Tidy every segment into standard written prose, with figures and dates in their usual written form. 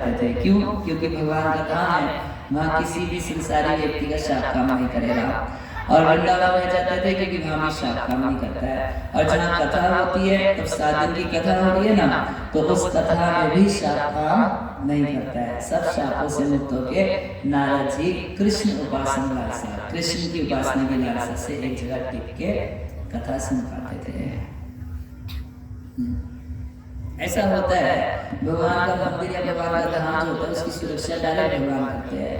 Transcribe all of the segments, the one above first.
चाहते थे। क्यों? क्योंकि भगवान का धाम है, वहाँ किसी भी संसारी व्यक्ति का शाप काम नहीं करेगा। और वृंदावन में जाते थे क्योंकि वहाँ भी शाप काम नहीं करता है। और जहाँ कथा होती है, तब 7 दिन की कथा हो रही है ना, तो उस कथा में भी शाप काम नहीं करता है। सब शापों से मुक्त होके नारद जी कृष्ण उपासना लालसा, कृष्ण की उपासना की लालसा से एक जगह टिक के कथा सुन पाते थे। ऐसा होता है, भगवान का मंदिर या भगवान का धाम जो होता है उसकी सुरक्षा डायरेक्ट भगवान करते हैं।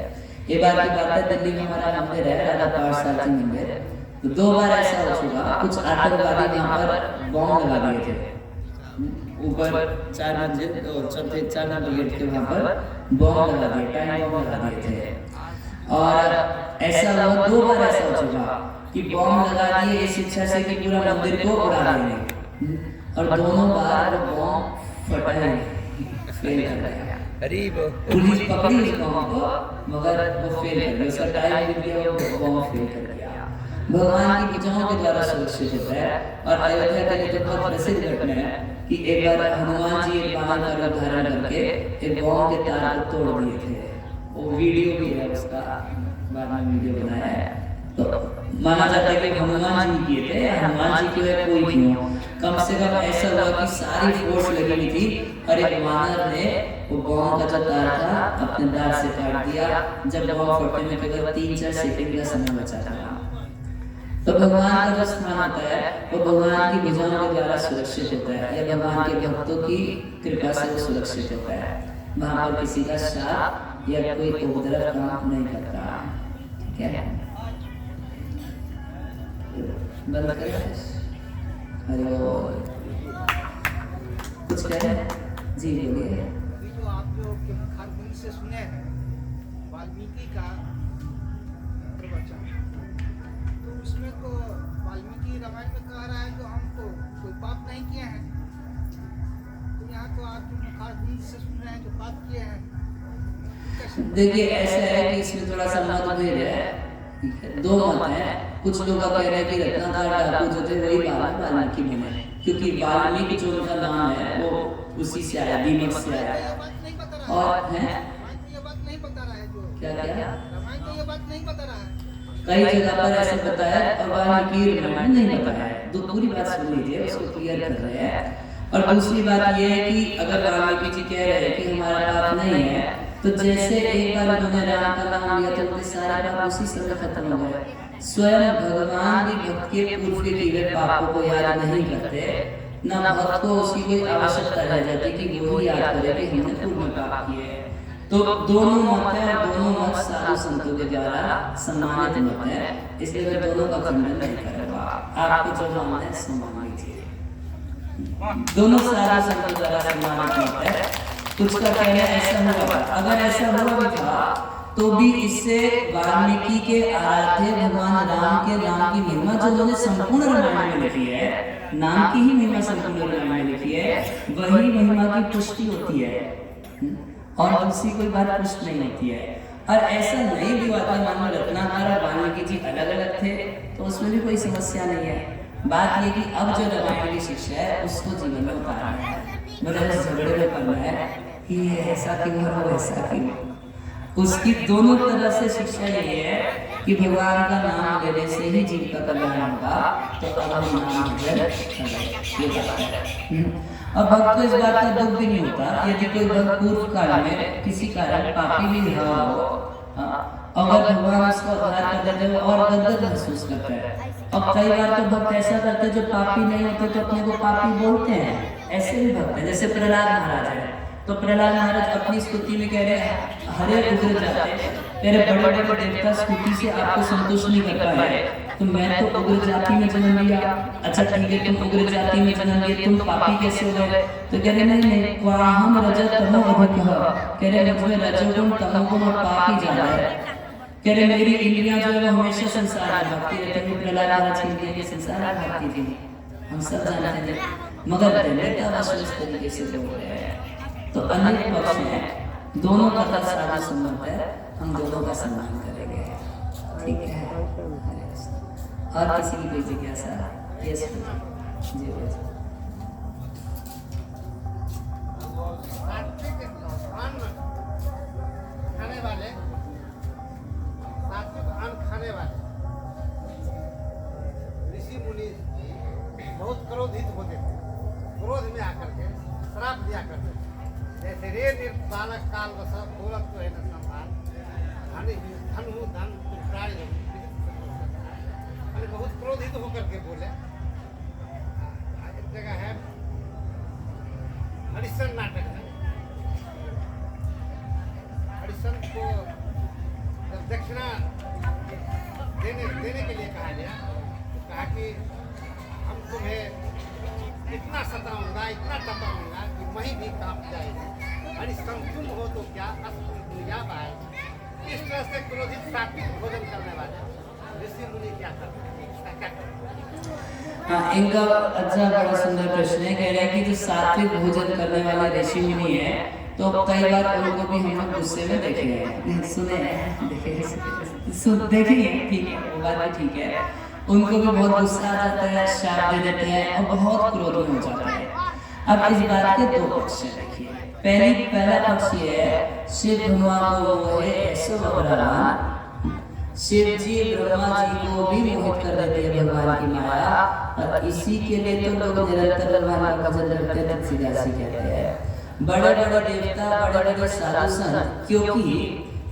ये बात की बात है, दिल्ली में हमारा मंदिर है राधा पाठशाला मंदिर, तो 2 बार ऐसा हो चुका, कुछ आतंकवादी वहाँ पर बॉम्ब लगा दिए थे ऊपर 4 मंजिल और चौथे 4 नंबर गेट के वहाँ पर बॉम्ब लगा दिए, टाइम बॉम्ब लगा दिए थे। और ऐसा हुआ 2 बार ऐसा हो चुका कि बॉम्ब लगा दिए इस इच्छा से कि पूरा मंदिर को उड़ा देंगे, और दोनों बार बॉम्ब फटा ही फेल कर गया। पुलिस पकड़ी उस बॉम्ब को, मगर वो फेल कर गया, उसका टाइम मिल गया, वो बॉम्ब फेल कर गया। भगवान की पूजाओं के द्वारा सुरक्षित होता है। और अयोध्या के लिए तो बहुत प्रसिद्ध घटना है कि एक बार हनुमान जी एक बाण का रूप धारण करके एक बॉम्ब के तार को तोड़ दिए थे। वो वीडियो भी है उसका, बाद में वीडियो बनाया है। तो माना जाता है कि हनुमान जी किए थे, हनुमान जी के कोई क्यों, कम से कम ऐसा हुआ कि सारी फोर्स लगी हुई थी और एक वानर ने वो बॉम्ब का जो तार था अपने दांत से काट दिया। जब बॉम्ब फटने में केवल 3-4 सेकंड का समय बचा था। तो भगवान का जो स्थान होता है वो भगवान की भुजाओं के द्वारा सुरक्षित होता है, या भगवान के भक्तों की कृपा से वो सुरक्षित होता है। वहाँ पर किसी का शाप या कोई उपद्रव काम नहीं करता। ठीक है, बंद करें। अरे कुछ कह रहे हैं जी, बोलिए। अभी जो आप जो खारकुंड से सुने वाल्मीकि का प्रवचन, तो उसमें तो वाल्मीकि रामायण में कह रहा है जो हम तो कोई पाप नहीं किए हैं, तो यहाँ तो आप जो खारकुंड से सुन रहे हैं जो पाप किए हैं। देखिए ऐसा है कि इसमें थोड़ा सा मतभेद है, 2 मत है। कुछ लोग कह रहे हैं कि रत्नाकर डाकू जो थे वही वाल्मीकि बने, क्योंकि वाल्मीकि जो उनका नाम है वो उसी से आया, दीमक से आया। और है ये बात नहीं बता रहा है, जो क्या रामायण तो ये बात नहीं बता रहा है, कई जगह पर ऐसे बताया और वाल्मीकि रामायण नहीं बताया है। तो पूरी बात सुन लीजिए, उसको क्लियर कर रहे हैं। और दूसरी बात ये है कि अगर वाल्मीकि जी कह रहे हैं कि हमारा पाप नहीं है, तो जैसे एक बार उन्होंने राम का नाम लिया तो उनके सारे पाप उसी समय खत्म हो गए। स्वयं भगवान भी भक्त के पूर्व के किए पापों को याद नहीं करते, न भक्त को उसकी कोई आवश्यकता रह जाती कि वो ही याद करे कि हमने पूर्व में पाप किए। तो दोनों मत है और दोनों मत साधु संतों के द्वारा सम्मानित मत है, इसलिए मैं दोनों का खंडन नहीं करूंगा। आपको जो मानना है सो मान लीजिए। दोनों साधु संतों द्वारा सम्मानित मत है। कुछ का कहना ऐसा हुआ, अगर ऐसा हुआ भी था तो भी इससे वाल्मीकि के आराध्य भगवान राम के नाम की महिमा जो उन्होंने संपूर्ण रामायण में लिखी है, नाम की ही महिमा संपूर्ण रामायण में लिखी है, वही महिमा की पुष्टि होती है और दूसरी कोई बात पुष्ट नहीं होती है। और ऐसा नहीं भी हुआ था, मान लो रत्नाकर और वाल्मीकि जी अलग अलग थे तो उसमें भी कोई समस्या नहीं है। बात ये कि अब जो रामायण की शिक्षा है उसको जीवन में उतारना है, मतलब झगड़े में पड़ना है कि ऐसा क्यों है वो ऐसा क्यों। उसकी दोनों तरफ से शिक्षा ये है कि भगवान का नाम लेने से ही जीव का कल्याण होगा, तो अब हम नाम ये बात है। अब भक्त को इस बात का दुख भी नहीं होता यदि कोई भक्त पूर्व काल में किसी कारण पापी भी रहा हो, अगर भगवान उसका उद्धार कर देते हैं और गदगद महसूस करता है। अब कई बार तो भक्त ऐसा करते हैं जो पापी नहीं होते तो अपने को पापी बोलते हैं, ऐसे भी भक्त हैं। जैसे प्रहलाद महाराज है, तो प्रहलाद महाराज अपनी स्तुति में कह रहे हैं हरे उग्र जाते, तेरे बड़े बड़े देवता स्तुति से आपको संतुष्ट नहीं कर पाए, तो मैं तो उग्र जाति में जन्म लिया। अच्छा ठीक है, तुम उग्र जाति में जन्म लिए, तुम पापी कैसे हो गए? तो कह रहे नहीं, क्वाहम रजत तमो अधिकः, कह रहे मुझमें रजोगुण तमोगुण और पाप ही ज्यादा है। कह रहे मेरी इंद्रियां जो है वो हमेशा संसार में भक्ति रहती है। प्रहलाद महाराज की इंद्रियां के संसार में भक्ति थी, हम सब जानते हैं, मगर दैन्यता इस तरीके से बोल रहे हैं। तो अनेक पक्ष हैं, दोनों का साधा संबंध है, हम दोनों का सम्मान करेंगे। ठीक है, और किसी की कोई जिज्ञासा? यस जी कार्तिक निर्बालक काल बस बोलत तो है न संभाल धन हूँ धन प्राण हूँ अरे बहुत क्रोधित होकर के बोले। एक जगह है हरिश्चंद्र नाटक है, हरिश्चंद्र को जब दक्षिणा देने के लिए कहा गया तो कहा कि हम तुम्हें इतना सताऊंगा इतना तपाऊंगा कि वही भी कांप जाएगी। हरिश्चंद्र तुम हो तो क्या दुनिया पाए। इस तरह से क्रोधित सात्विक भोजन करने वाले ऋषि मुनि क्या करते हैं, इसका क्या करते हैं? हाँ, इनका अच्छा बड़ा सुंदर प्रश्न है। कह रहे हैं कि जो सात्विक भोजन करने वाले ऋषि मुनि है तो कई बार उनको भी हम लोग गुस्से में देखे हैं, सुने हैं, देखे ठीक है, वो बात भी ठीक है। उनको भी बहुत गुस्सा आ जाता है, शाप दे देते हैं और बहुत क्रोध में हो जाते हैं। अब इस बात के दो पक्ष हैं, देखिए। पहला पक्ष ये है, शिव भगवान को मोहे ऐसे भगवान, शिव जी ब्रह्मा जी को भी मोहित कर देते हैं भगवान की माया, और इसी के लिए तो लोग निरंतर भगवान का भजन करते हैं, तुलसीदासी कहते हैं। बड़े बड़े देवता, बड़े बड़े साधु संत, क्योंकि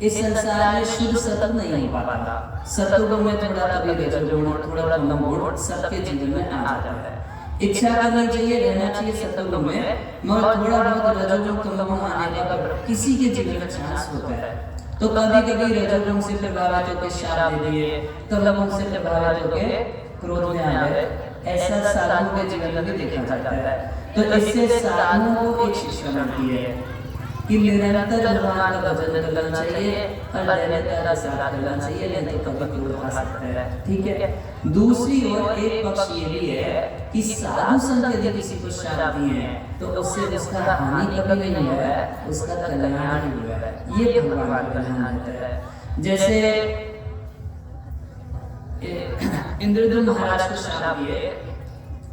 इस संसार में शुद्ध सत्व नहीं हो पाता। सत्वगुण में थोड़ा कभी रजोगुण, थोड़ा तमोगुण सबके जीवन में आ जाता है। इच्छा करनी चाहिए, रहना चाहिए सत्वगुण में, मगर थोड़ा बहुत रजोगुण तमोगुण आने का किसी के जीवन में चांस होता है। तो कभी कभी रजोगुण से प्रभावित होकर शाप दे दिए, तमोगुण से प्रभावित होकर क्रोध में आ गए, ऐसा साधुओं के जीवन में भी देखा जाता है। तो इससे साधुओं को एक शिक्षा मिलती है कि निरंतर भगवान का भजन करना चाहिए और निरंतर साधना करना चाहिए, नहीं तो कभी क्रोध आ सकता है, ठीक है। दूसरी ओर एक पक्ष ये भी है कि साधु संत यदि किसी को शाप दिए तो उससे उसका हानि कभी नहीं हुआ है, उसका कल्याण ही हुआ है, ये भगवान का ध्यान देता है। जैसे इंद्रद्युम्न महाराज को शाप दिए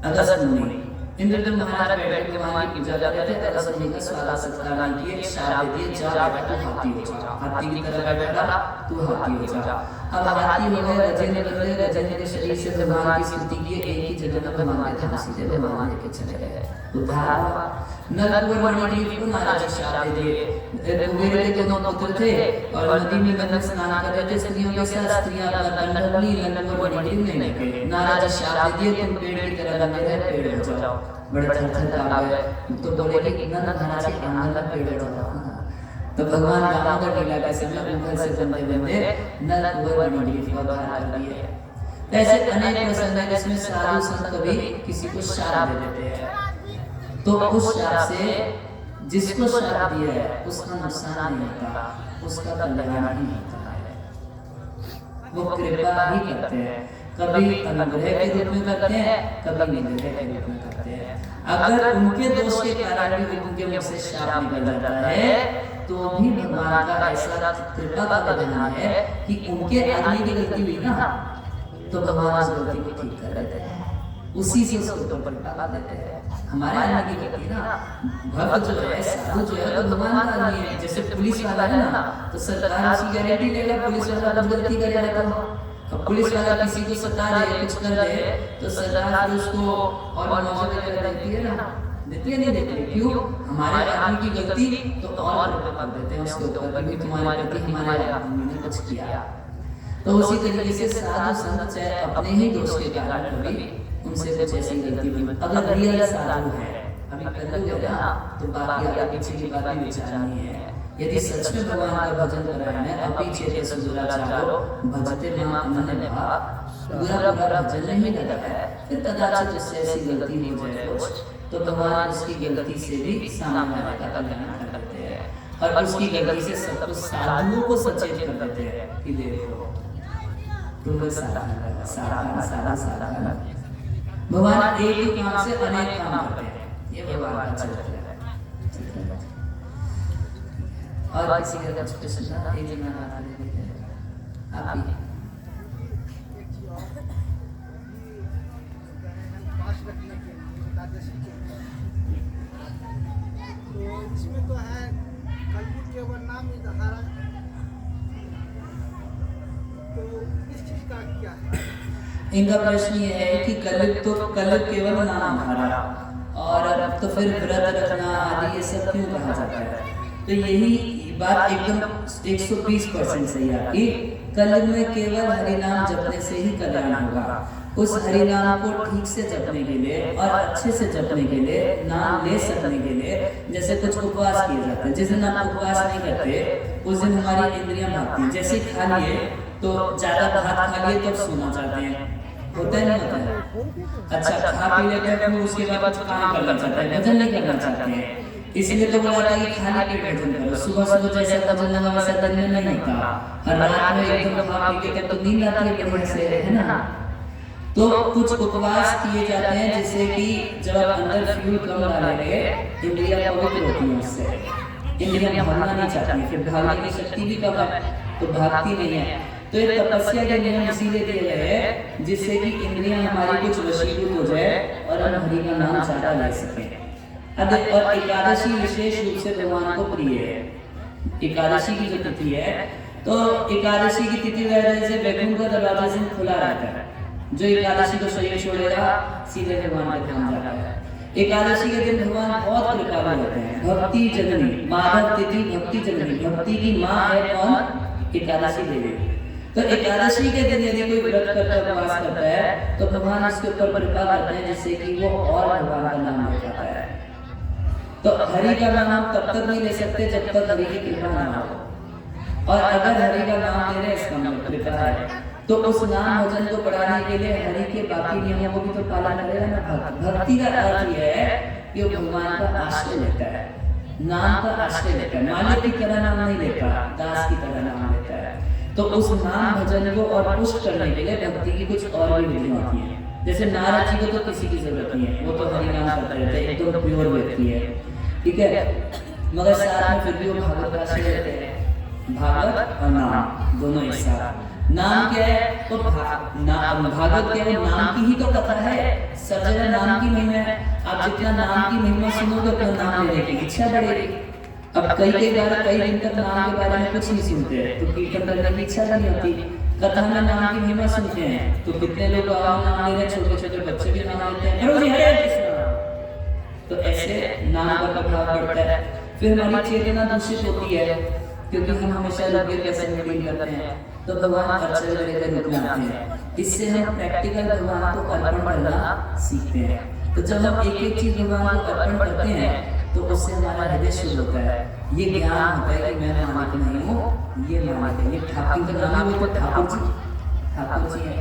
अगस्त मुनि। इंद्रद्युम्न महाराज बैठे भगवान की पूजा कर रहे थे, अगस्त मुनि का स्वागत सत्कार किए, शाप दिए, जा बेटा तू हाथी हो जा, हाथी की तरह बैठा तू हाथी हो जा। अब हाथी हो गए, गजेंद्र बन गए, गजेंद्र के शरीर से भगवान की स्तुति किए, एक ही जगह में भगवान के धाम सीधे भगवान लेके चले गए। उद्धार हुआ। नलकुबर मणिग्रीव को नारद जी शाप दे दिए। कुबेर के दोनों पुत्र थे और नदी में गंगा स्नान कर रहे थे, स्त्रियों के साथ स्त्रियां अपना दंड ली, नलकुबर मणिग्रीव नहीं निकले। नारद जी शाप दे दिए, तुम पेड़ की तरह लगे रहे, पेड़ हो जाओ। बड़े थर-थर कांप गए, तो बोले कि नंद महाराज के आंगन में पेड़ हो जाओ। तो भगवान दामोदर लीला के समय ऊपर से बनते बनते नलकुबर मणिग्रीव को बाहर कर दिए। ऐसे अनेक प्रसंग हैं जिसमें साधु संत कभी किसी को शाप दे देते हैं, तो उस शाप से जिसको शाप दिया है उसका नुकसान नहीं होता, उसका कल्याण ही होता है। वो कृपा ही करते हैं, कभी अनुग्रह के रूप में करते हैं, कभी निग्रह के रूप में करते हैं। अगर उनके दोष के कारण भी उनके मुंह से शाप निकल जाता है तो भी भगवान का ऐसा कृपा का विधान है कि उनके आदमी की गलती हुई ना तो भगवान उस गलती को ठीक कर देते हैं, उसी से उसको ऊपर लगा देते हैं। हमारे आदमी की गलती ना, भक्त जो है, साधु जो है, तो भगवान का आदमी है। जैसे पुलिस वाला है ना, तो सरकार उसकी गारंटी लेगा, पुलिस वाला गलती करेगा तो अब पुलिस वाला किसी को सता दे, कुछ कर दे, तो सरकार उसको और मौका देती है ना, देती है नहीं देती? क्यों? हमारे आदमी की गलती तो और कर देते हैं उसके ऊपर कि तुम्हारे प्रति हमारे आदमी ने कुछ किया। तो उसी तरीके से साधु संत चाहे अपने ही दोष के कारण कभी उनसे कुछ ऐसी गलती हुई, अगर रियल साधु है, अभी कलयुग है ना, तो बाकी आगे पीछे की बातें विचारनी है। यदि सच में भगवान का भजन कर रहे हैं, अभी चेते सदुराचारो भजते मां अनन्य भाव, बुरा भजन नहीं लगा है, फिर कदाचित उससे ऐसी गलती हो जाए तो भगवान उसकी गलती से भी सामने वाले का कल्याण कर देते हैं और उसकी गलती से सब कुछ साधुओं को सचेत कर देते हैं कि देखो तुम साधना भगवान एक ही काम से अनेक काम करते हैं, ये भगवान का चरित्र है। और किसी का कुछ प्रश्न था? एक जना हाथ ले लेते हैं, आप ही तो इसमें तो है कलयुग के वर्णाम धारा, तो इस चीज का क्या है? इनका प्रश्न ये है कि कलयुग केवल नाम धारा और तो फिर व्रत रखना आदि ये सब क्यों कहा जाता है? तो यही बात एकदम 120% सही है आपकी। कलयुग में केवल हरि नाम जपने से ही कल्याण होगा। उस हरि नाम को ठीक से जपने के लिए और अच्छे से जपने के लिए, नाम ले सकने के लिए, जैसे कुछ उपवास किए जाते हैं। जिस दिन आप उपवास नहीं करते उस दिन हमारी इंद्रियां भागती हैं। जैसे खा लिए तो ज्यादा भात खा लिए तो सोना चाहते हैं, होता है नहीं होता है? अच्छा, खा पी लेते हैं फिर उसके बाद कुछ काम करना चाहते हैं, भजन नहीं करना चाहते हैं। इसलिए तो बोला था कि खाली पेट भजन करो। सुबह सुबह जैसा भजन लगा वैसा दिन में नहीं होता, और रात में एकदम खा पी के तो नींद आती है बढ़िया से, है ना? तो कुछ उपवास किए जाते हैं जिससे कि जब आप अंदर फ्यूल कम डालेंगे इंद्रियां पवित्र होती हैं, उससे इंद्रियां भागना नहीं चाहती, फिर भागने की शक्ति भी कम है तो भागती नहीं है। तो ये तपस्या के नियम इसीलिए दिए गए हैं जिससे कि इंद्रियां हमारी कुछ वशीभूत हो जाए और हम हरि का नाम ज्यादा ले सकें। और एकादशी विशेष रूप से भगवान को प्रिय है। एकादशी की जो तिथि है, तो एकादशी की तिथि जैसे वैकुंठ का दरवाजा से खुला रहता है। जो एकादशी को शरीर छोड़ेगा सीधे भगवान के धाम जाता है। एकादशी के दिन भगवान बहुत कृपालु होते हैं। भक्ति जननी माधव तिथि भक्ति जननी, भक्ति की माँ है कौन? एकादशी देवी। तो एकादशी के दिन यदि कोई व्रत करता है, उपवास करता है, तो भगवान उसके ऊपर कृपा करते हैं जिससे कि वो और भगवान का नाम ले पाता है। तो हरि का नाम तब तक नहीं ले सकते जब तक हरि की कृपा ना हो, और अगर हरि का नाम ले रहे इसका मतलब कृपा है, तो उस नाम भजन को बढ़ाने के लिए हरि के बाकी नियमों को भी तो पालन करेगा ना। भक्ति का अर्थ यह है कि वो भगवान का आश्रय लेता है, नाम का आश्रय लेता है। मालिक की तरह नाम नहीं लेता, दास की तरह नाम लेता है। तो उस नाम भजन को और पुष्ट करने के लिए भक्ति की कुछ और भी विधियां होती हैं। जैसे नारद जी को तो किसी की जरूरत नहीं है, वो तो हरि नाम करते रहते हैं, एकदम प्योर व्यक्ति है, ठीक है। मगर साथ में फिर भी वो भागवत का आश्रय लेते हैं। भागवत और नाम दोनों एक साथ। नाम क्या है? तो भागवत क्या है? नाम की ही तो कथा है, सब जगह नाम की महिमा है। आप जितना नाम की महिमा सुनोगे उतना नाम लेने की इच्छा बढ़ेगी। अब कई बार कई दिन तक नाम के बारे में कुछ नहीं सुनते हैं तो कीर्तन करने की इच्छा नहीं होती। कथा में नाम की महिमा सुनते हैं तो कितने लोग नाम ले रहे हैं, छोटे छोटे बच्चे भी नाम लेते हैं, प्रभु जी हरे कृष्णा। तो ऐसे नाम का प्रभाव पड़ता है। फिर हमारी चेतना दूषित होती है क्योंकि हम हमेशा लगे कैसे मीटिंग करते हैं, तो भगवान अर्चन लेकर रुक जाते हैं। इससे हम प्रैक्टिकल भगवान को अर्पण करना सीखते हैं। तो जब हम एक एक चीज भगवान को अर्पण करते हैं तो उससे हमारा हृदय शुद्ध होता है। ये ज्ञान होता है कि मैं मालिक नहीं हूँ, ये मालिक है। ये ठाकुर का नाम है, वो ठाकुर जी है।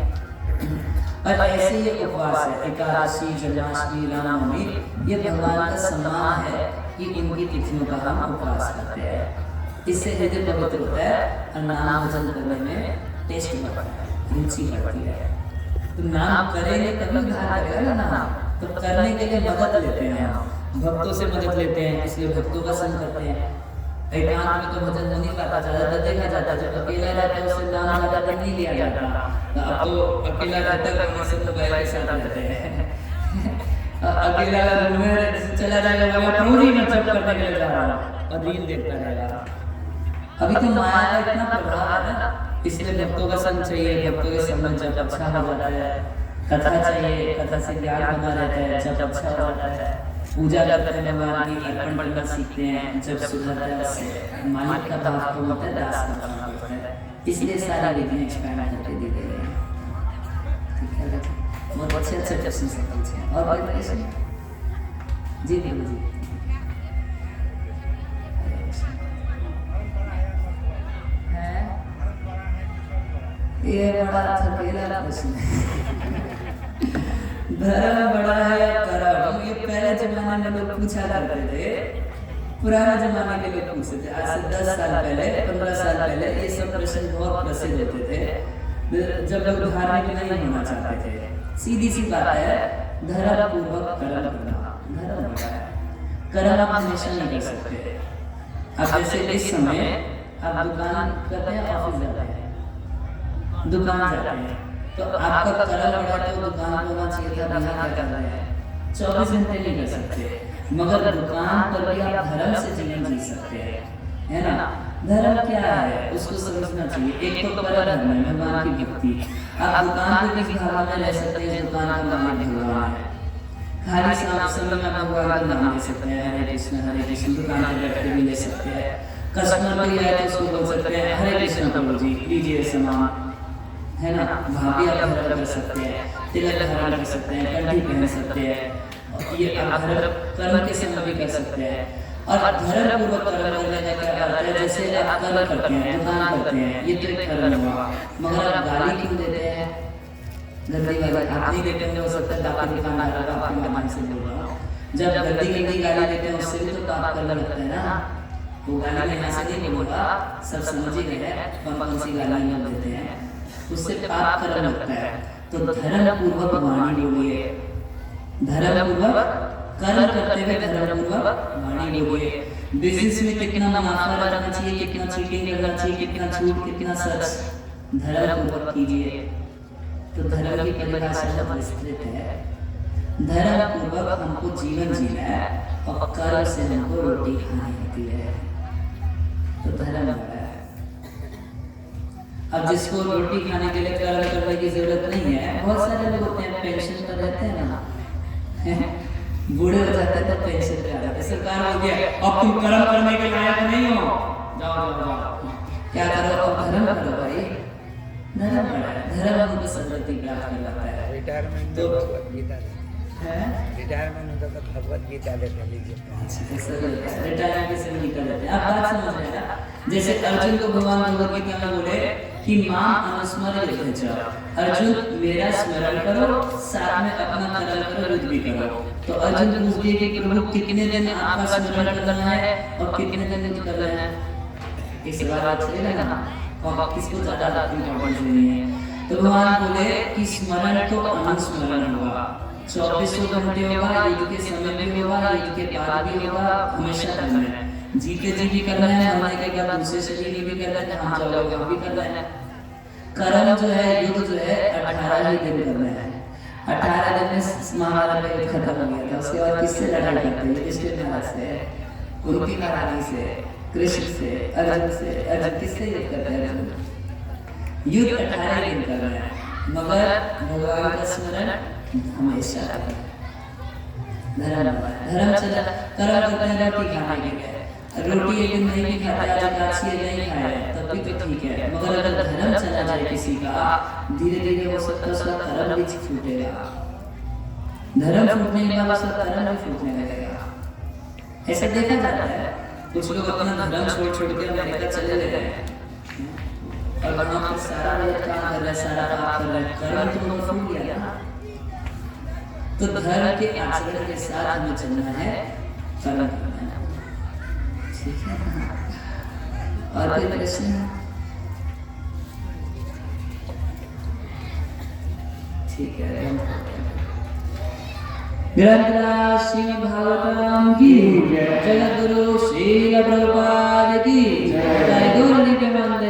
और ऐसे ये उपवास है, एकादशी, जन्माष्टमी, रामनवमी, ये भगवान का सम्मान है कि इनकी तिथियों का हम उपवास करते हैं। इससे हृदय पवित्र होता है और नाम भजन करने में टेस्ट बढ़ता है, रुचि बढ़ती है। तो नाम करेंगे तभी उद्धार करेगा ना। नाम तो करने के लिए मदद लेते हैं, हम भक्तों से मदद लेते हैं, इसलिए भक्तों का संग करते हैं। एकांत में तो भजन नहीं पाता, ज्यादातर देखा जाता जब अकेला रहता है उससे नाम ज्यादातर नहीं लिया जाता। अब तो अकेला रहता है तो सब लोग के साथ रहते हैं। अकेला रूम में चला जाएगा, प्रभु जी मैं जप करने के लिए जा रहा हूँ और रील देखता रहेगा। अभी तो माया का इतना प्रभाव है ना, इसलिए भक्तों का संग चाहिए। भक्तों के संग में जब अच्छा हो जाता है, कथा चाहिए, कथा से ज्ञान बना रहता है, जब अच्छा हो जाता है, पूजा करते हैं भगवान की, अर्पण करना सीखते हैं, जब सुधरता है उससे मालिक का भाव तो होता है, दास का भाव होता है। इसलिए सारा विधियां एक्सपैंड करके दी गई है। ठीक है, बहुत अच्छे अच्छे क्वेश्चन से पूछे हैं। और कोई क्वेश्चन? जी बोलो जी। ये बड़ा थकेला प्रश्न है। धर्म बड़ा है कर्म, ये पहले जमाने में लोग पूछा करते थे, पुराने जमाने के लोग पूछते थे। आज से 10 साल पहले, 15 साल पहले ये सब प्रश्न बहुत प्रसिद्ध होते थे जब लोग धार्मिक नहीं होना चाहते थे। सीधी सी बात है, धर्म पूर्वक कर्म करना धर्म बड़ा है। कर्म आप हमेशा नहीं कर सकते। अब जैसे इस समय आप दुकान करते हैं, ऑफिस जाते हैं, दुकान जाते हैं, तो आपका कर्म बड़ा तो दुकान को होना चाहिए था, यहाँ क्या कर रहे हैं? 24 घंटे नहीं कर सकते, मगर दुकान पर भी आप धर्म से जीवन जी सकते हैं, है ना। धर्म क्या है उसको समझना चाहिए। एक तो परधर्म है, भगवान की भक्ति। आप दुकान पे किसी भाव में रह सकते हैं, दुकान का मालिक भगवान है। खाली समय में भगवान का नाम ले सकते हैं, हरे कृष्ण दुकान पर बैठ के भी ले सकते हैं। कस्टमर कोई आए तो उसको बोल सकते हैं हरे कृष्ण प्रभु जी लीजिए सामान, है ना। भाभी आप धारण कर सकते हैं, तिलक धारण कर सकते हैं, कंठी पहन सकते हैं, और ये आप कर्म के समय भी कर सकते हैं। और धर्म पूर्वक कर्म करने का क्या अर्थ है, जैसे आप कर्म करते हैं, दुकान करते हैं, ये तो एक कर्म हुआ, मगर आप गाली क्यों देते हैं, गंदी गाली आप नहीं देते हैं, हो सकता है आपके दुकानदार का आपके माध्यम से बोल रहा हूँ, जब गंदी गाली देते हैं उससे भी तो पाप करना लगता है ना। वो गाली में यहाँ से नहीं बोलूँगा, सब समझ ही गए हैं कौन सी गाली हम देते हैं, उससे पाप करना लगता है। तो धर्म पूर्वक वाणी बोलिए, धर्म पूर्वक कर्म करते हुए धर्म पूर्वक वाणी बोलिए। बिजनेस में कितना मुनाफा रखना चाहिए, कितना चीटिंग करना चाहिए, कितना झूठ, कितना सच, धर्म पूर्वक कीजिए। तो धर्म की परिभाषा बहुत विस्तृत है। धर्म पूर्वक हमको जीवन जीना है और कर्म से हमको रोटी खानी होती है, तो धर्म है। अब जिसको रोटी खाने के लिए कर्म करने की जरूरत नहीं है, बहुत सारे लोग होते हैं पेंशन पर रहते हैं ना, बूढ़े हो जाते हैं तो पेंशन पे आ जाते हैं, सरकार बोलती है अब तुम कर्म करने के लायक नहीं हो, जाओ जाओ जाओ, क्या करो अब धर्म करो भाई, धर्म है, धर्म हमको सद्गति प्राप्त करवाता है। रिटायरमेंट तो भगवत गीता है रिटायरमेंट होता तो भगवत गीता देते लीजिए। रिटायरमेंट के समय निकल जाते हैं। आप बात समझ रहे हैं ना, जैसे अर्जुन को भगवान भगवत गीता में बोले कि मां अनुस्मरण यथेच, अर्जुन मेरा स्मरण करो, साथ में अपना कर्म करो, युद्ध भी करो। तो अर्जुन पूछ दिए कि प्रभु कितने दिन आपका स्मरण करना है और कितने दिन युद्ध करना है, इस बात चलेगा ना, और किसको ज्यादा इंपॉर्टेंस देनी है। तो भगवान बोले कि स्मरण तो अनुस्मरण होगा, 24 घंटे होगा, युद्ध के समय भी होगा, युद्ध के बाद भी होगा, हमेशा करना है। जीते जी भी करना है, मरने के बाद दूसरे शरीर में भी करना है, हम जाओगे वो भी करना है। कर्म जो है, युद्ध जो है 18 ही दिन करना है। 18 दिन में महाभारत का युद्ध खत्म हो गया था। उसके बाद किससे लड़ाई करते हैं, युधिष्ठिर महाराज से, कुंती महारानी से, कृष्ण से, अर्जुन से। अर्जुन किससे युद्ध करते हैं, युद्ध 18 दिन करना है, मगर भगवान का स्मरण हमेशा करना है। धर्म चला कर्म करते हैं रोटी खाने के लिए, रोटी एक दिन नहीं भी खाते, आज एकादशी नहीं खाए तब भी तो ठीक है, मगर अगर धर्म चला जाए किसी का, धीरे धीरे हो सकता है उसका कर्म भी छूटेगा, धर्म छूटने के बाद उसका कर्म भी छूटने लगेगा। ऐसा देखा जाता है, कुछ लोग अपना धर्म छोड़ के अमेरिका चले गए हैं और वहाँ पर सारा गलत काम कर रहे हैं, सारा पाप कर रहे हैं, कर्म तो उनको छूट गया ना। तो धर्म के आचरण के साथ हमें चलना है, कर्म करना है, ठीक है ना। और कोई प्रश्न है? ठीक है, ग्रंथ श्रीमद् भागवतम की जगत गुरु श्रील प्रभुपाद की जय, गुरु नित्यानंद।